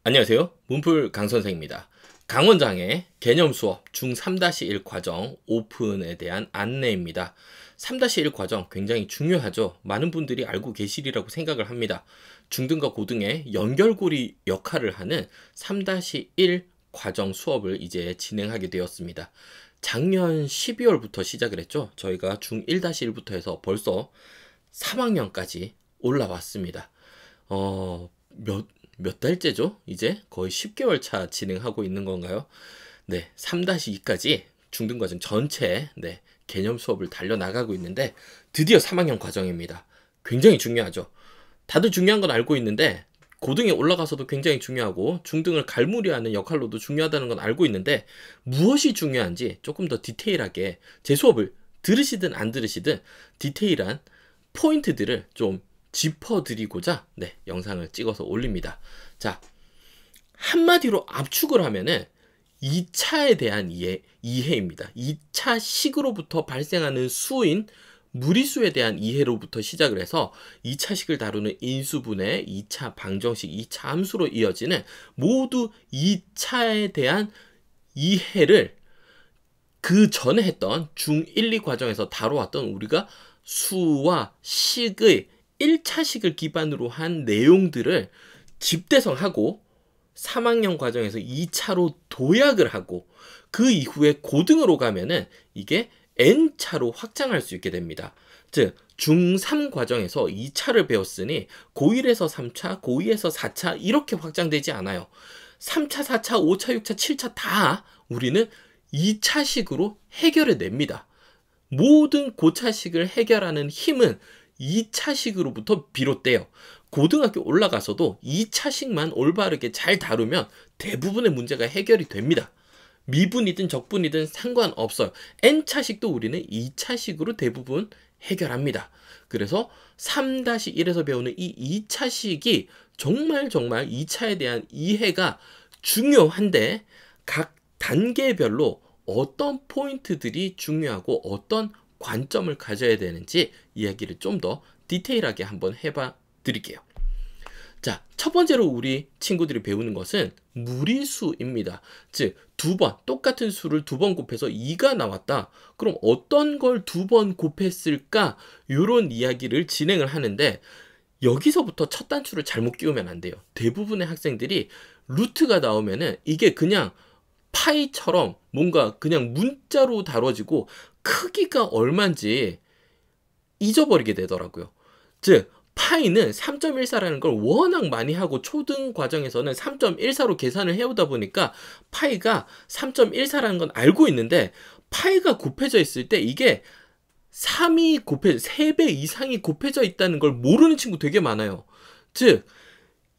안녕하세요. 문풀 강선생입니다. 강원장의 개념 수업 중3-1 과정 오픈에 대한 안내입니다. 3-1 과정 굉장히 중요하죠. 많은 분들이 알고 계시리라고 생각을 합니다. 중등과 고등의 연결고리 역할을 하는 3-1 과정 수업을 이제 진행하게 되었습니다. 작년 12월부터 시작을 했죠. 저희가 중1-1부터 해서 벌써 3학년까지 올라왔습니다. 몇 달째죠? 이제 거의 10개월 차 진행하고 있는 건가요? 네, 3-2까지 중등과정 전체 개념 수업을 달려나가고 있는데 드디어 3학년 과정입니다. 굉장히 중요하죠. 다들 중요한 건 알고 있는데 고등에 올라가서도 굉장히 중요하고 중등을 갈무리하는 역할로도 중요하다는 건 알고 있는데 무엇이 중요한지 조금 더 디테일하게 제 수업을 들으시든 안 들으시든 디테일한 포인트들을 좀 짚어드리고자 영상을 찍어서 올립니다. 자, 한마디로 압축을 하면은 2차에 대한 이해입니다. 2차 식으로부터 발생하는 수인 무리수에 대한 이해로부터 시작을 해서 2차 식을 다루는 인수분해, 2차 방정식, 2차 함수로 이어지는 모두 2차에 대한 이해를 그 전에 했던 중1, 2 과정에서 다뤄왔던 우리가 수와 식의 1차식을 기반으로 한 내용들을 집대성하고 3학년 과정에서 2차로 도약을 하고 그 이후에 고등으로 가면은 이게 N차로 확장할 수 있게 됩니다. 즉 중3 과정에서 2차를 배웠으니 고1에서 3차, 고2에서 4차 이렇게 확장되지 않아요. 3차, 4차, 5차, 6차, 7차 다 우리는 2차식으로 해결해 냅니다. 모든 고차식을 해결하는 힘은 2차식으로부터 비롯돼요. 고등학교 올라가서도 2차식만 올바르게 잘 다루면 대부분의 문제가 해결이 됩니다. 미분이든 적분이든 상관없어요. N차식도 우리는 2차식으로 대부분 해결합니다. 그래서 3-1에서 배우는 이 2차식이 정말 2차에 대한 이해가 중요한데 각 단계별로 어떤 포인트들이 중요하고 어떤 관점을 가져야 되는지 이야기를 좀 더 디테일하게 한번 해봐 드릴게요. 자, 첫 번째로 우리 친구들이 배우는 것은 무리수입니다. 즉, 똑같은 수를 2번 곱해서 2가 나왔다. 그럼 어떤 걸 2번 곱했을까? 이런 이야기를 진행을 하는데 여기서부터 첫 단추를 잘못 끼우면 안 돼요. 대부분의 학생들이 루트가 나오면은 이게 그냥 파이처럼 뭔가 그냥 문자로 다뤄지고 크기가 얼마인지 잊어버리게 되더라고요. 즉 파이는 3.14라는 걸 워낙 많이 하고 초등 과정에서는 3.14로 계산을 해오다 보니까 파이가 3.14라는 건 알고 있는데 파이가 곱해져 있을 때 이게 3배 이상이 곱해져 있다는 걸 모르는 친구 되게 많아요. 즉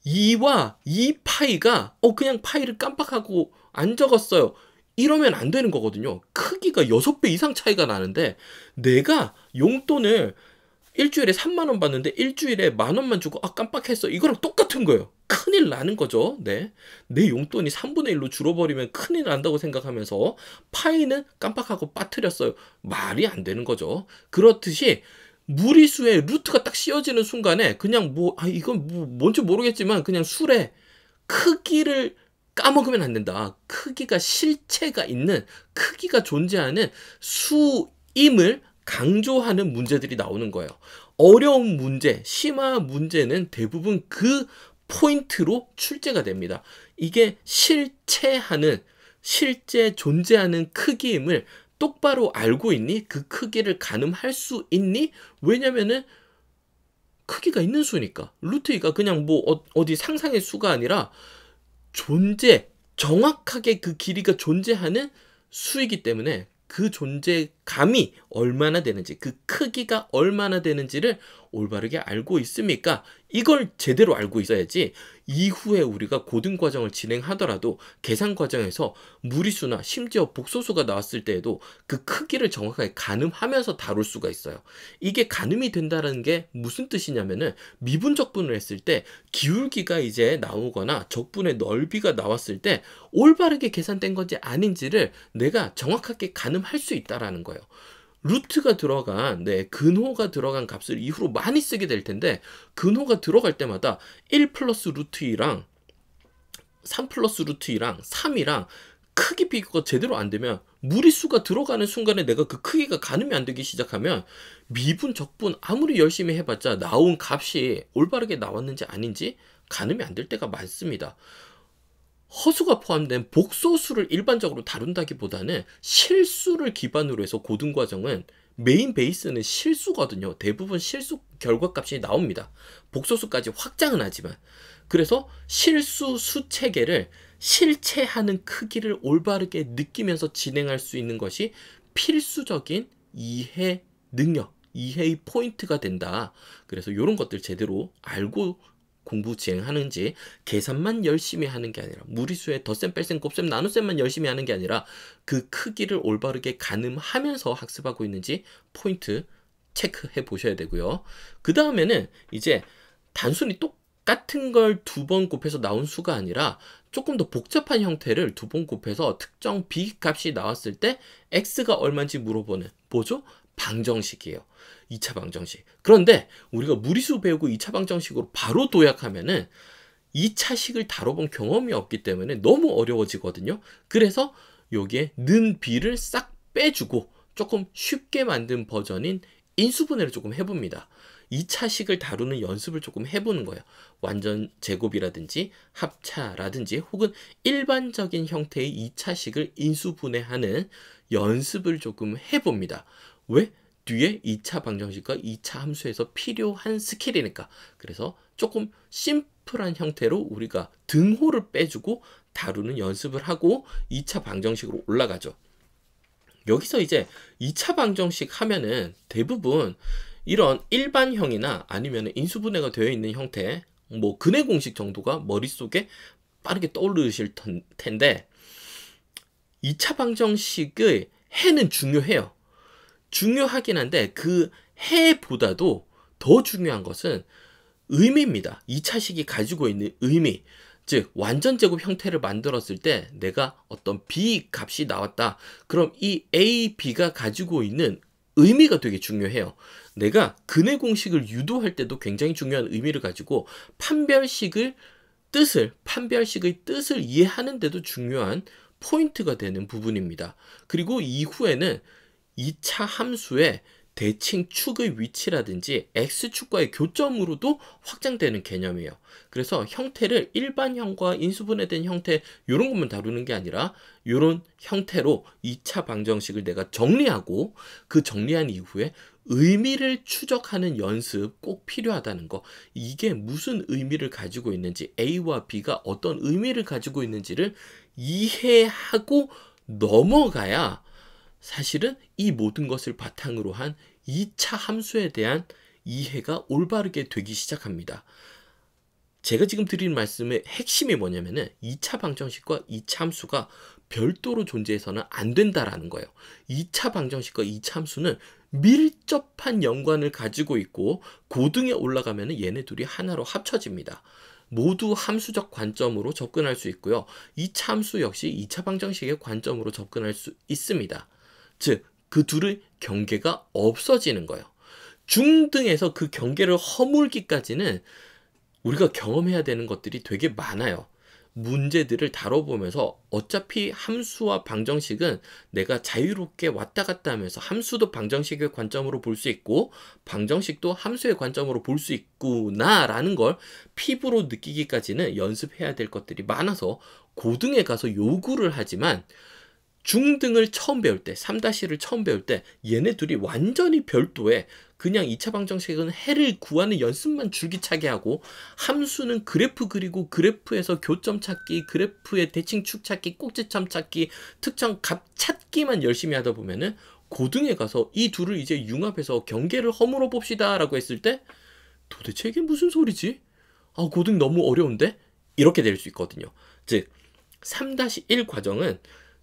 2와 2파이가 그냥 파이를 깜빡하고 안 적었어요. 이러면 안 되는 거거든요. 크기가 6배 이상 차이가 나는데 내가 용돈을 일주일에 3만 원 받는데 일주일에 10,000원만 주고 깜빡했어. 이거랑 똑같은 거예요. 큰일 나는 거죠. 내 용돈이 3분의 1로 줄어버리면 큰일 난다고 생각하면서 파이는 깜빡하고 빠뜨렸어요. 말이 안 되는 거죠. 그렇듯이 무리수의 루트가 딱 씌워지는 순간에 그냥 이건 뭔지 모르겠지만 그냥 술의 크기를 까먹으면 안 된다. 크기가 실체가 있는, 크기가 존재하는 수임을 강조하는 문제들이 나오는 거예요. 어려운 문제, 심화 문제는 대부분 그 포인트로 출제가 됩니다. 이게 실체 존재하는 크기임을 똑바로 알고 있니? 그 크기를 가늠할 수 있니? 왜냐면은 크기가 있는 수니까. 루트 2가 그냥 어디 상상의 수가 아니라 정확하게 그 길이가 존재하는 수이기 때문에 그 존재감이 얼마나 되는지, 그 크기가 얼마나 되는지를 올바르게 알고 있습니까? 이걸 제대로 알고 있어야지 이후에 우리가 고등과정을 진행하더라도 계산과정에서 무리수나 심지어 복소수가 나왔을 때에도 그 크기를 정확하게 가늠하면서 다룰 수가 있어요. 이게 가늠이 된다는 게 무슨 뜻이냐면은 미분적분을 했을 때 기울기가 이제 나오거나 적분의 넓이가 나왔을 때 올바르게 계산된 건지 아닌지를 내가 정확하게 가늠할 수 있다라는 거예요. 루트가 들어간, 근호가 들어간 값을 이후로 많이 쓰게 될 텐데 근호가 들어갈 때마다 1 플러스 루트 2랑 3 플러스 루트 2랑 3이랑 크기 비교가 제대로 안 되면 무리수가 들어가는 순간에 내가 그 크기가 가늠이 안 되기 시작하면 미분, 적분 아무리 열심히 해봤자 나온 값이 올바르게 나왔는지 아닌지 가늠이 안 될 때가 많습니다. 허수가 포함된 복소수를 일반적으로 다룬다기보다는 실수를 기반으로 해서 고등과정은 메인 베이스는 실수거든요. 대부분 실수 결과값이 나옵니다. 복소수까지 확장은 하지만. 그래서 실수 수체계를 실체하는 크기를 올바르게 느끼면서 진행할 수 있는 것이 필수적인 이해 능력, 이해의 포인트가 된다. 그래서 이런 것들 제대로 알고 공부 진행하는지, 계산만 열심히 하는 게 아니라 무리수에 덧셈, 뺄셈, 곱셈, 나눗셈만 열심히 하는 게 아니라 그 크기를 올바르게 가늠하면서 학습하고 있는지 포인트 체크해 보셔야 되고요. 그 다음에는 이제 단순히 똑같은 걸 2번 곱해서 나온 수가 아니라 조금 더 복잡한 형태를 2번 곱해서 특정 b 값이 나왔을 때 x가 얼마인지 물어보는 뭐죠? 방정식이에요. 2차 방정식. 그런데 우리가 무리수 배우고 2차 방정식으로 바로 도약하면은 2차식을 다뤄본 경험이 없기 때문에 너무 어려워지거든요. 그래서 여기에 는 b를 싹 빼주고 조금 쉽게 만든 버전인 인수분해를 조금 해봅니다. 2차식을 다루는 연습을 조금 해보는 거예요. 완전 제곱이라든지 합차라든지 혹은 일반적인 형태의 2차식을 인수분해하는 연습을 조금 해봅니다. 왜? 뒤에 2차 방정식과 2차 함수에서 필요한 스킬이니까. 그래서 조금 심플한 형태로 우리가 등호를 빼주고 다루는 연습을 하고 2차 방정식으로 올라가죠. 여기서 이제 2차 방정식 하면은 대부분 이런 일반형이나 아니면 인수분해가 되어 있는 형태, 뭐 근해 공식 정도가 머릿속에 빠르게 떠오르실 텐데 2차 방정식의 해는 중요해요. 중요하긴 한데 그 해보다도 더 중요한 것은 의미입니다. 2차식이 가지고 있는 의미. 즉 완전 제곱 형태를 만들었을 때 내가 어떤 b 값이 나왔다. 그럼 이 a, b가 가지고 있는 의미가 되게 중요해요. 내가 근해 공식을 유도할 때도 굉장히 중요한 의미를 가지고 판별식의 뜻을 이해하는 데도 중요한 포인트가 되는 부분입니다. 그리고 이후에는 2차 함수의 대칭 축의 위치라든지 x축과의 교점으로도 확장되는 개념이에요. 그래서 형태를 일반형과 인수분해된 형태 이런 것만 다루는 게 아니라 이런 형태로 2차 방정식을 내가 정리하고 그 정리한 이후에 의미를 추적하는 연습 꼭 필요하다는 거. 이게 무슨 의미를 가지고 있는지, A와 B가 어떤 의미를 가지고 있는지를 이해하고 넘어가야 사실은 이 모든 것을 바탕으로 한 2차 함수에 대한 이해가 올바르게 되기 시작합니다. 제가 지금 드리는 말씀의 핵심이 뭐냐면은 2차 방정식과 2차 함수가 별도로 존재해서는 안 된다라는 거예요. 2차 방정식과 2차 함수는 밀접한 연관을 가지고 있고 고등에 올라가면은 얘네 둘이 하나로 합쳐집니다. 모두 함수적 관점으로 접근할 수 있고요. 2차 함수 역시 2차 방정식의 관점으로 접근할 수 있습니다. 즉, 그 둘의 경계가 없어지는 거예요. 중등에서 그 경계를 허물기까지는 우리가 경험해야 되는 것들이 되게 많아요. 문제들을 다뤄보면서 어차피 함수와 방정식은 내가 자유롭게 왔다 갔다 하면서 함수도 방정식의 관점으로 볼 수 있고 방정식도 함수의 관점으로 볼 수 있구나라는 걸 피부로 느끼기까지는 연습해야 될 것들이 많아서 고등에 가서 요구를 하지만 중등을 처음 배울 때, 3-를 처음 배울 때 얘네 둘이 완전히 별도의 그냥 2차 방정식은 해를 구하는 연습만 줄기차게 하고 함수는 그래프 그리고 그래프에서 교점 찾기, 그래프의 대칭축 찾기, 꼭지점 찾기, 특정 값 찾기만 열심히 하다 보면은 고등에 가서 이 둘을 이제 융합해서 경계를 허물어 봅시다 라고 했을 때 도대체 이게 무슨 소리지? 아, 고등 너무 어려운데? 이렇게 될 수 있거든요. 즉 3-1 과정은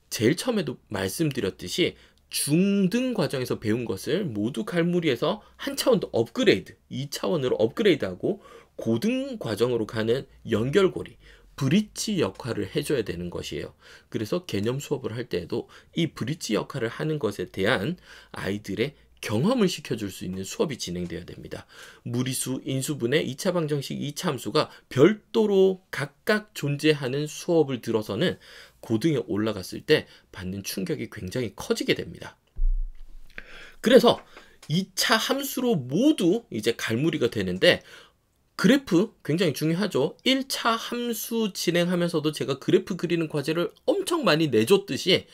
제일 처음에도 말씀드렸듯이 중등 과정에서 배운 것을 모두 갈무리해서 한 차원 더 업그레이드, 2차원으로 업그레이드하고 고등 과정으로 가는 연결고리, 브릿지 역할을 해줘야 되는 것이에요. 그래서 개념 수업을 할 때에도 이 브릿지 역할을 하는 것에 대한 아이들의 경험을 시켜줄 수 있는 수업이 진행되어야 됩니다. 무리수, 인수분해, 2차 방정식, 2차 함수가 별도로 각각 존재하는 수업을 들어서는 고등에 올라갔을 때 받는 충격이 굉장히 커지게 됩니다. 그래서 2차 함수로 모두 이제 갈무리가 되는데, 그래프 굉장히 중요하죠. 1차 함수 진행하면서도 제가 그래프 그리는 과제를 엄청 많이 내줬듯이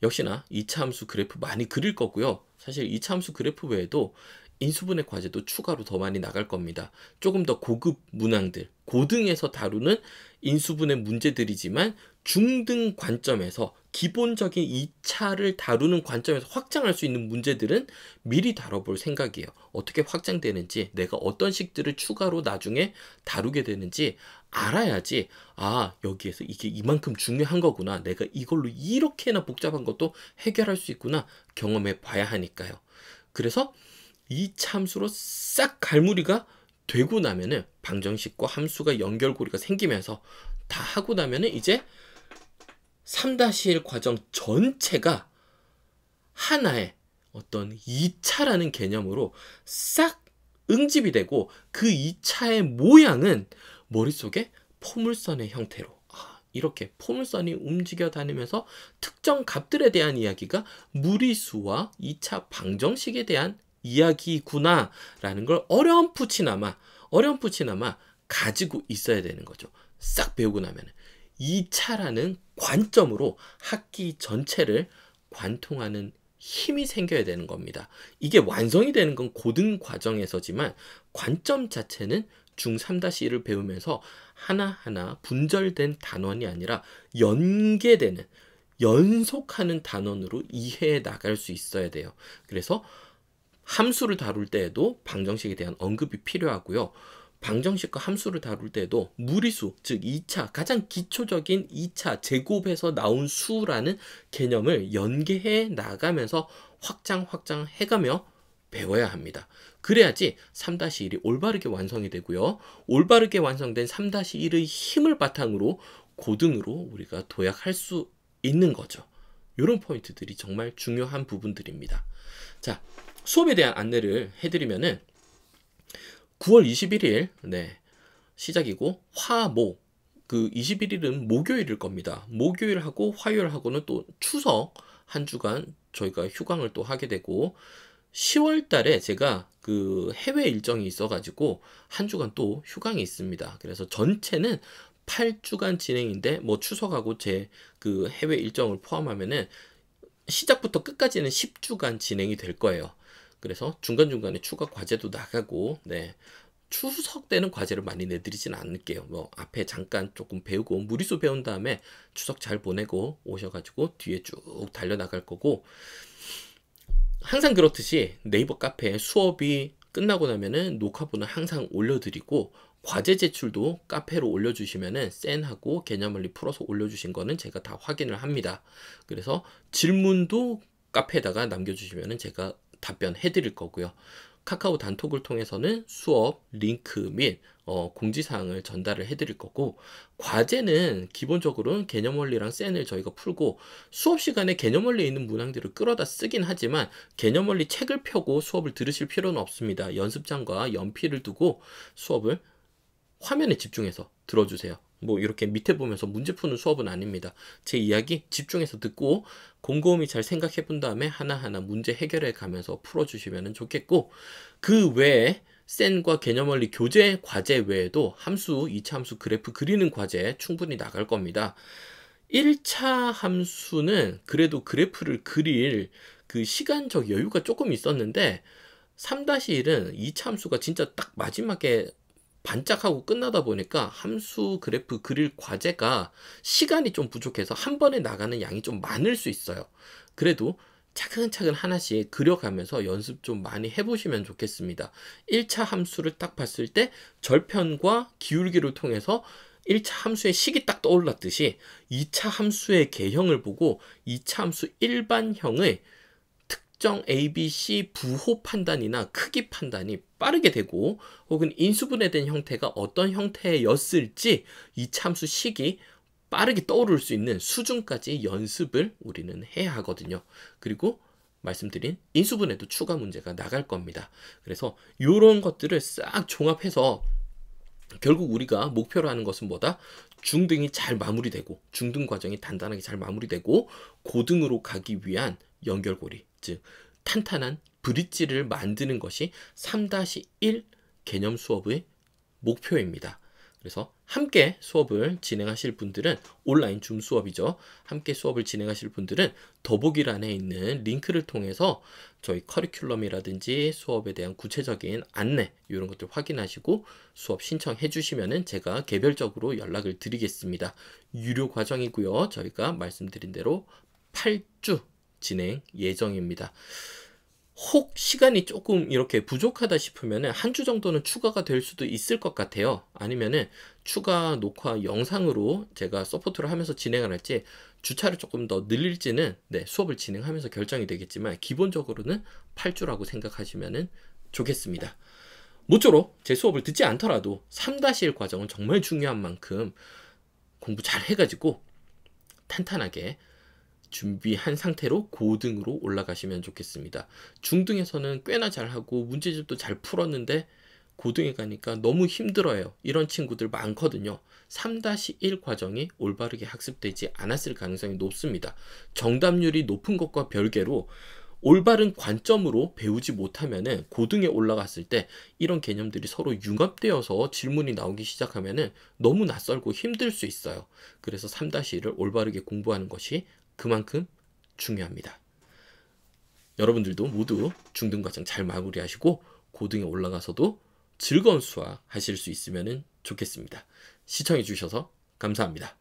역시나 2차 함수 그래프 많이 그릴 거고요. 사실 2차 함수 그래프 외에도 인수분해 과제도 추가로 더 많이 나갈 겁니다. 조금 더 고급 문항들, 고등에서 다루는 인수분해 문제들이지만 중등 관점에서 기본적인 2차를 다루는 관점에서 확장할 수 있는 문제들은 미리 다뤄볼 생각이에요. 어떻게 확장되는지, 내가 어떤 식들을 추가로 나중에 다루게 되는지 알아야지, 아, 여기에서 이게 이만큼 중요한 거구나, 내가 이걸로 이렇게나 복잡한 것도 해결할 수 있구나 경험해 봐야 하니까요. 그래서 2차 함수로 싹 갈무리가 되고 나면은 방정식과 함수가 연결고리가 생기면서 다 하고 나면은 이제 3-1 과정 전체가 하나의 어떤 2차라는 개념으로 싹 응집이 되고, 그 2차의 모양은 머릿속에 포물선의 형태로, 이렇게 포물선이 움직여 다니면서 특정 값들에 대한 이야기가 무리수와 2차 방정식에 대한 이야기구나 라는 걸 어렴풋이나마 가지고 있어야 되는 거죠. 싹 배우고 나면 2차라는 관점으로 학기 전체를 관통하는 힘이 생겨야 되는 겁니다. 이게 완성이 되는 건 고등 과정에서지만 관점 자체는 중3-1을 배우면서 하나하나 분절된 단원이 아니라 연계되는, 연속하는 단원으로 이해해 나갈 수 있어야 돼요. 그래서 함수를 다룰 때에도 방정식에 대한 언급이 필요하고요. 방정식과 함수를 다룰 때에도 무리수, 즉 2차, 가장 기초적인 2차 제곱에서 나온 수라는 개념을 연계해 나가면서 확장해가며 배워야 합니다. 그래야지 3-1이 올바르게 완성이 되고요. 올바르게 완성된 3-1의 힘을 바탕으로 고등으로 우리가 도약할 수 있는 거죠. 이런 포인트들이 정말 중요한 부분들입니다. 자, 수업에 대한 안내를 해드리면은 9월 21일 시작이고, 화목, 그 21일은 목요일일 겁니다. 목요일하고 화요일하고는 또 추석 한 주간 저희가 휴강을 또 하게 되고, 10월 달에 제가 그 해외 일정이 있어가지고 한 주간 또 휴강이 있습니다. 그래서 전체는 8주간 진행인데, 뭐 추석하고 제 그 해외 일정을 포함하면은 시작부터 끝까지는 10주간 진행이 될 거예요. 그래서 중간중간에 추가 과제도 나가고, 추석 때는 과제를 많이 내드리진 않을게요. 뭐 앞에 잠깐 조금 배우고 무리수 배운 다음에 추석 잘 보내고 오셔가지고 뒤에 쭉 달려나갈 거고, 항상 그렇듯이 네이버 카페에 수업이 끝나고 나면은 녹화본을 항상 올려드리고, 과제 제출도 카페로 올려주시면은 센하고 개념원리 풀어서 올려주신 거는 제가 다 확인을 합니다. 그래서 질문도 카페에다가 남겨주시면은 제가 답변해 드릴 거고요. 카카오 단톡을 통해서는 수업 링크 및 공지사항을 전달을 해드릴 거고, 과제는 기본적으로는 개념원리랑 센을 저희가 풀고, 수업 시간에 개념원리에 있는 문항들을 끌어다 쓰긴 하지만 개념원리 책을 펴고 수업을 들으실 필요는 없습니다. 연습장과 연필을 두고 수업을 화면에 집중해서 들어주세요. 뭐 이렇게 밑에 보면서 문제 푸는 수업은 아닙니다. 제 이야기 집중해서 듣고 곰곰이 잘 생각해 본 다음에 하나하나 문제 해결해 가면서 풀어주시면 좋겠고, 그 외에 센과 개념원리 교재 과제 외에도 함수, 2차 함수 그래프 그리는 과제 충분히 나갈 겁니다. 1차 함수는 그래도 그래프를 그릴 그 시간적 여유가 조금 있었는데, 3-1은 2차 함수가 진짜 딱 마지막에 반짝하고 끝나다 보니까 함수 그래프 그릴 과제가 시간이 좀 부족해서 한 번에 나가는 양이 좀 많을 수 있어요. 그래도 차근차근 하나씩 그려가면서 연습 좀 많이 해보시면 좋겠습니다. 1차 함수를 딱 봤을 때 절편과 기울기를 통해서 1차 함수의 식이 딱 떠올랐듯이 2차 함수의 개형을 보고 2차 함수 일반형의 특정 ABC 부호 판단이나 크기 판단이 빠르게 되고, 혹은 인수분해된 형태가 어떤 형태였을지 2차 함수 식이 빠르게 떠오를 수 있는 수준까지 연습을 우리는 해야 하거든요. 그리고 말씀드린 인수분해도 추가 문제가 나갈 겁니다. 그래서 이런 것들을 싹 종합해서 결국 우리가 목표로 하는 것은 뭐다? 중등이 잘 마무리되고 중등 과정이 단단하게 잘 마무리되고 고등으로 가기 위한 연결고리, 즉 탄탄한 브릿지를 만드는 것이 3-1 개념 수업의 목표입니다. 그래서 함께 수업을 진행하실 분들은 온라인 줌 수업이죠. 함께 수업을 진행하실 분들은 더보기란에 있는 링크를 통해서 저희 커리큘럼이라든지 수업에 대한 구체적인 안내 이런 것들 확인하시고 수업 신청해 주시면은 제가 개별적으로 연락을 드리겠습니다. 유료 과정이고요. 저희가 말씀드린 대로 8주 진행 예정입니다. 혹 시간이 조금 이렇게 부족하다 싶으면은 한 주 정도는 추가가 될 수도 있을 것 같아요. 아니면은 추가 녹화 영상으로 제가 서포트를 하면서 진행을 할지 주차를 조금 더 늘릴지는 수업을 진행하면서 결정이 되겠지만 기본적으로는 8주라고 생각하시면은 좋겠습니다. 모쪼록 제 수업을 듣지 않더라도 3-1 과정은 정말 중요한 만큼 공부 잘 해가지고 탄탄하게 준비한 상태로 고등으로 올라가시면 좋겠습니다. 중등에서는 꽤나 잘하고 문제집도 잘 풀었는데 고등에 가니까 너무 힘들어요. 이런 친구들 많거든요. 3-1 과정이 올바르게 학습되지 않았을 가능성이 높습니다. 정답률이 높은 것과 별개로 올바른 관점으로 배우지 못하면은 고등에 올라갔을 때 이런 개념들이 서로 융합되어서 질문이 나오기 시작하면은 너무 낯설고 힘들 수 있어요. 그래서 3-1을 올바르게 공부하는 것이 그만큼 중요합니다. 여러분들도 모두 중등 과정 잘 마무리하시고 고등에 올라가서도 즐거운 수학 하실 수 있으면 좋겠습니다. 시청해 주셔서 감사합니다.